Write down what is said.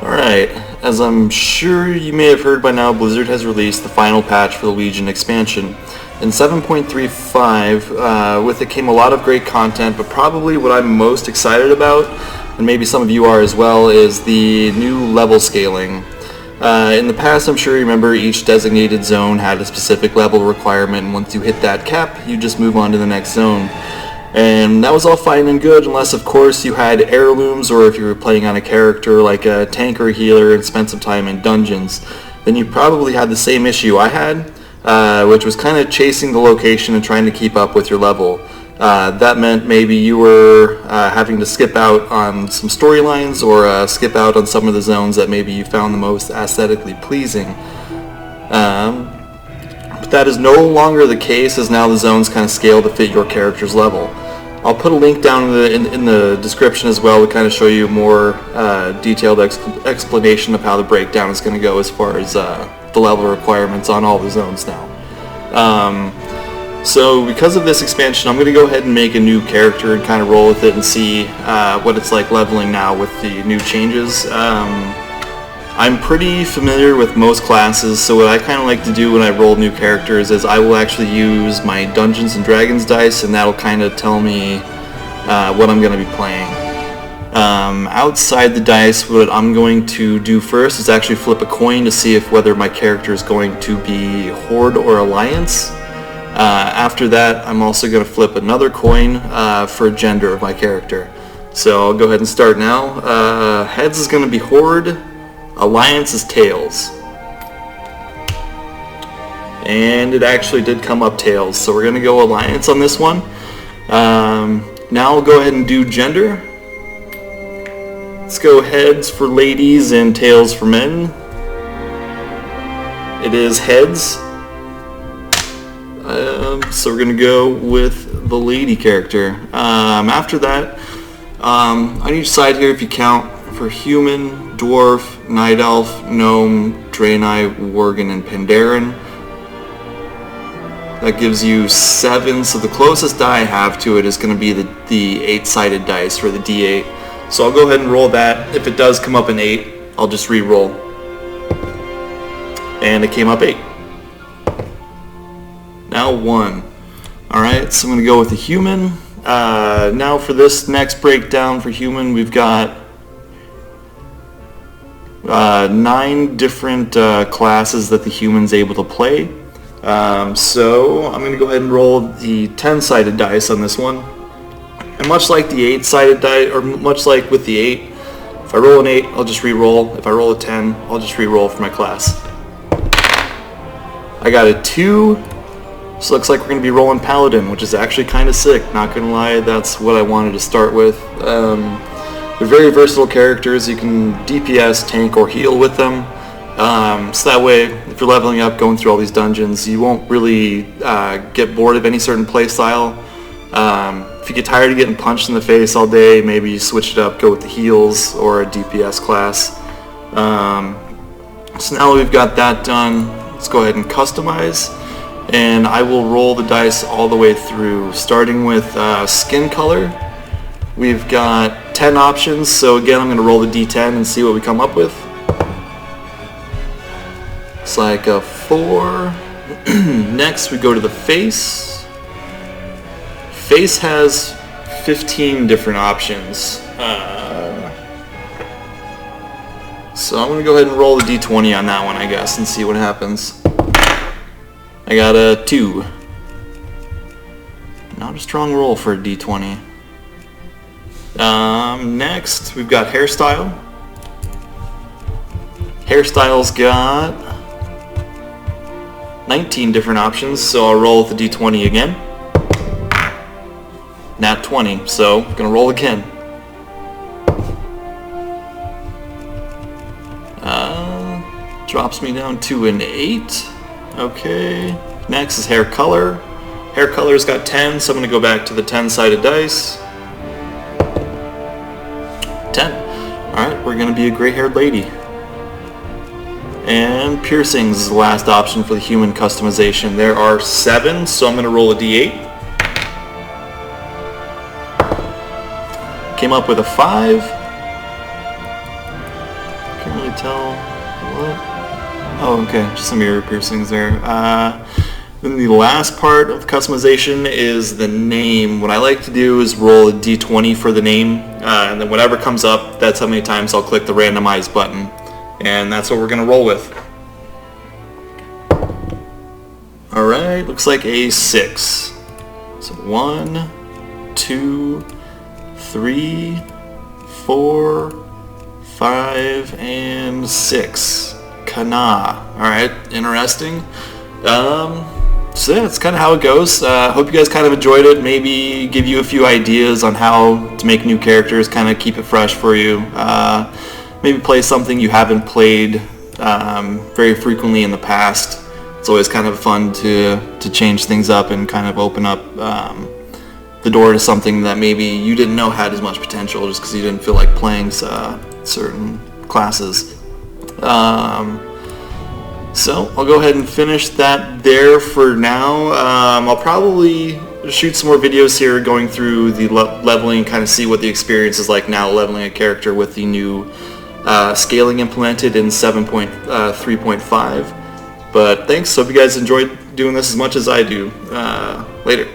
Alright, as I'm sure you may have heard by now, Blizzard has released the final patch for the Legion expansion. In 7.35, with it came a lot of great content, but probably what I'm most excited about, and maybe some of you are as well, is the new level scaling. In the past, I'm sure you remember each designated zone had a specific level requirement, and once you hit that cap, you just move on to the next zone. And that was all fine and good, unless of course you had heirlooms, or if you were playing on a character like a tank or a healer and spent some time in dungeons. Then you probably had the same issue I had, which was kind of chasing the location and trying to keep up with your level. That meant maybe you were having to skip out on some storylines, or skip out on some of the zones that maybe you found the most aesthetically pleasing. But that is no longer the case, as now the zones kind of scale to fit your character's level. I'll put a link down in the description as well to kind of show you more detailed explanation of how the breakdown is going to go as far as the level requirements on all the zones now. So because of this expansion, I'm going to go ahead and make a new character and kind of roll with it and see what it's like leveling now with the new changes. I'm pretty familiar with most classes, so what I kind of like to do when I roll new characters is I will actually use my Dungeons & Dragons dice, and that'll kind of tell me what I'm going to be playing. Outside the dice, what I'm going to do first is actually flip a coin to see if whether my character is going to be Horde or Alliance. After that, I'm also going to flip another coin for gender of my character. So I'll go ahead and start now. Heads is going to be Horde. Alliance is Tails. And it actually did come up Tails, so we're going to go Alliance on this one. Now I'll go ahead and do gender. Let's go heads for ladies and tails for men. It is heads. So we're going to go with the lady character. After that, on each side here, if you count for human, dwarf, night elf, gnome, Draenei, worgen, and Pandaren. That gives you 7, so the closest die I have to it is going to be the 8-sided dice, or the D8. So I'll go ahead and roll that. If it does come up an 8, I'll just re-roll. And it came up 8. Now 1. Alright, so I'm going to go with the human. Now for this next breakdown for human, we've got 9 different classes that the human's able to play. So I'm going to go ahead and roll the 10-sided dice on this one. And much like the 8-sided die, or much like with the 8, if I roll an 8, I'll just re-roll. If I roll a 10, I'll just re-roll for my class. I got a 2, so looks like we're going to be rolling Paladin, which is actually kind of sick. Not going to lie, that's what I wanted to start with. They're very versatile characters. You can DPS, tank, or heal with them. So that way, if you're leveling up, going through all these dungeons, you won't really get bored of any certain playstyle. If you get tired of getting punched in the face all day, maybe you switch it up, go with the heals or a DPS class. So now we've got that done, let's go ahead and customize. And I will roll the dice all the way through, starting with skin color. We've got 10 options, so again I'm going to roll the D10 and see what we come up with. It's like a 4. Next we go to the face. Face has 15 different options. So I'm going to go ahead and roll the D20 on that one, I guess, and see what happens. I got a 2. Not a strong roll for a D20. Next, we've got hairstyle. Hairstyle's got 19 different options, so I'll roll with the D20 again. Nat 20, so I'm gonna roll again. Drops me down to an 8. Okay. Next is hair color. Hair color's got 10, so I'm gonna go back to the 10-sided dice. 10. Alright, we're gonna be a gray-haired lady. And piercings is the last option for the human customization. There are 7, so I'm gonna roll a D8. Came up with a 5. really tell what. Oh, okay, just some ear piercings there. Then the last part of customization is the name. What I like to do is roll a d20 for the name, and then whatever comes up, that's how many times I'll click the randomize button. And that's what we're going to roll with. Alright, looks like a 6. So 1, 2, 3, 4, 5, and 6. Kana. Alright, interesting. So yeah, that's kind of how it goes. Hope you guys kind of enjoyed it. Maybe give you a few ideas on how to make new characters, kind of keep it fresh for you. Maybe play something you haven't played very frequently in the past. It's always kind of fun to change things up and kind of open up the door to something that maybe you didn't know had as much potential just because you didn't feel like playing certain classes. So I'll go ahead and finish that there for now. I'll probably shoot some more videos here going through the leveling, kind of see what the experience is like now leveling a character with the new scaling implemented in 7.3.5. But thanks, hope you guys enjoyed doing this as much as I do. Later.